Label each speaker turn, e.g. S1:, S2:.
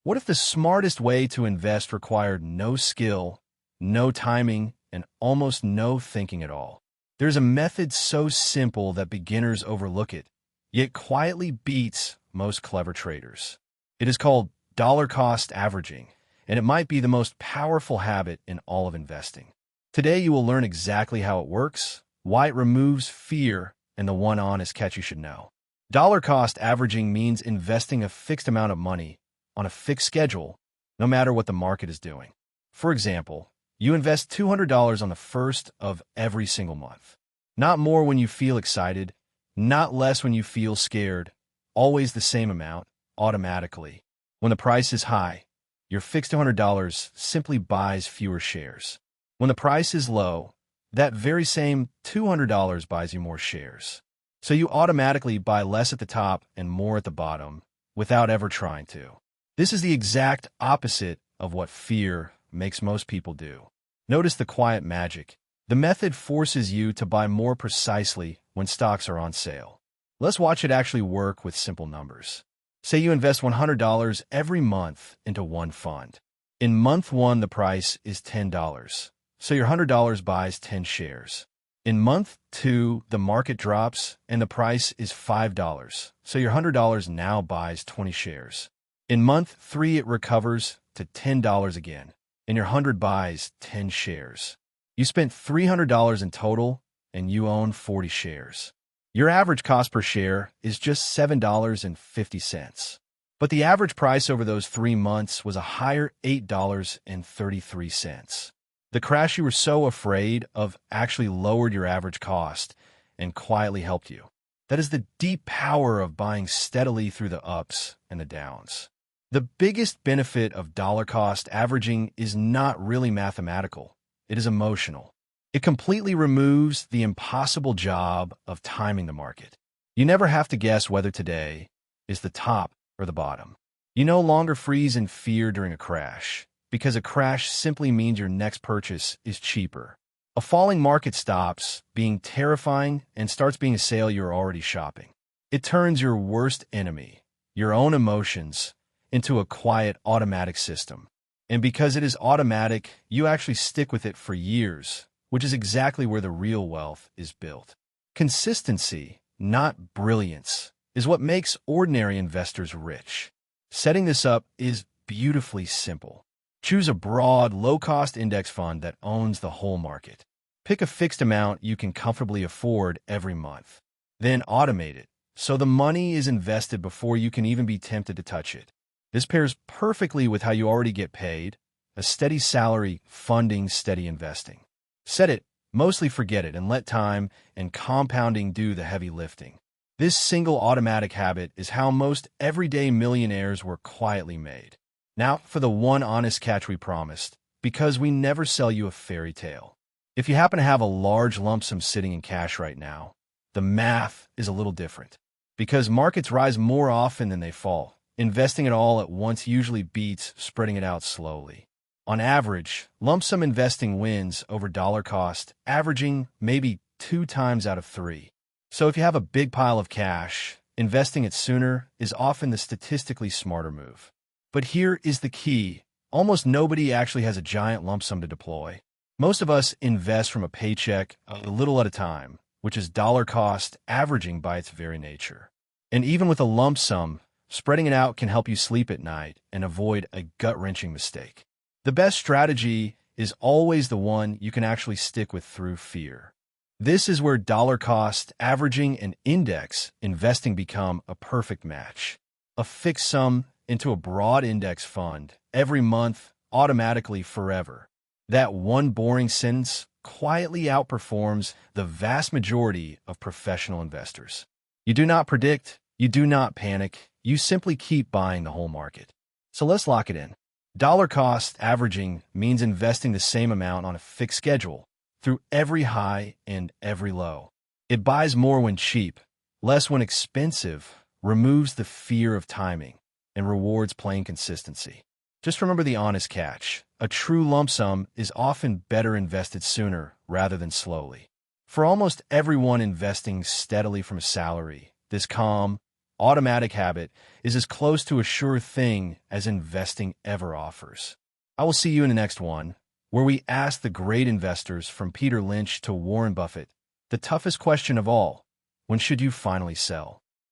S1: What if the smartest way to invest required no skill, no timing, and almost no thinking at all? There's a method so simple that beginners overlook it, yet quietly beats most clever traders. It is called dollar cost averaging, and it might be the most powerful habit in all of investing. Today, you will learn exactly how it works, why it removes fear, and the one honest catch you should know. Dollar cost averaging means investing a fixed amount of money on a fixed schedule, no matter what the market is doing. For example, you invest $200 on the first of every single month. Not more when you feel excited, not less when you feel scared, always the same amount, automatically. When the price is high, your fixed $200 simply buys fewer shares. When the price is low, that very same $200 buys you more shares. So you automatically buy less at the top and more at the bottom without ever trying to. This is the exact opposite of what fear makes most people do. Notice the quiet magic. The method forces you to buy more precisely when stocks are on sale. Let's watch it actually work with simple numbers. Say you invest $100 every month into one fund. In month 1, the price is $10, so your $100 buys 10 shares. In month 2, the market drops and the price is $5, so your $100 now buys 20 shares. In month 3, it recovers to $10 again, and your 100 buys 10 shares. You spent $300 in total, and you own 40 shares. Your average cost per share is just $7.50. But the average price over those 3 months was a higher $8.33. The crash you were so afraid of actually lowered your average cost and quietly helped you. That is the deep power of buying steadily through the ups and the downs. The biggest benefit of dollar cost averaging is not really mathematical. It is emotional. It completely removes the impossible job of timing the market. You never have to guess whether today is the top or the bottom. You no longer freeze in fear during a crash, because a crash simply means your next purchase is cheaper. A falling market stops being terrifying and starts being a sale you're already shopping. It turns your worst enemy, your own emotions, into a quiet, automatic system. And because it is automatic, you actually stick with it for years, which is exactly where the real wealth is built. Consistency, not brilliance, is what makes ordinary investors rich. Setting this up is beautifully simple. Choose a broad, low-cost index fund that owns the whole market. Pick a fixed amount you can comfortably afford every month. Then automate it, so the money is invested before you can even be tempted to touch it. This pairs perfectly with how you already get paid, a steady salary funding steady investing. Set it, mostly forget it, and let time and compounding do the heavy lifting. This single automatic habit is how most everyday millionaires were quietly made. Now for the one honest catch we promised, because we never sell you a fairy tale. If you happen to have a large lump sum sitting in cash right now, the math is a little different. Because markets rise more often than they fall, investing it all at once usually beats spreading it out slowly. On average, lump sum investing wins over dollar cost, averaging maybe 2 times out of 3. So if you have a big pile of cash, investing it sooner is often the statistically smarter move. But here is the key. Almost nobody actually has a giant lump sum to deploy. Most of us invest from a paycheck a little at a time, which is dollar cost averaging by its very nature. And even with a lump sum, spreading it out can help you sleep at night and avoid a gut-wrenching mistake. The best strategy is always the one you can actually stick with through fear. This is where dollar cost averaging and index investing become a perfect match. A fixed sum into a broad index fund every month, automatically forever. That one boring sentence quietly outperforms the vast majority of professional investors. You do not predict, you do not panic, you simply keep buying the whole market. So let's lock it in. Dollar cost averaging means investing the same amount on a fixed schedule through every high and every low. It buys more when cheap, less when expensive, removes the fear of timing, and rewards plain consistency. Just remember the honest catch. A true lump sum is often better invested sooner rather than slowly. For almost everyone investing steadily from a salary, this calm, automatic habit is as close to a sure thing as investing ever offers. I will see you in the next one, where we ask the great investors from Peter Lynch to Warren Buffett the toughest question of all: when should you finally sell?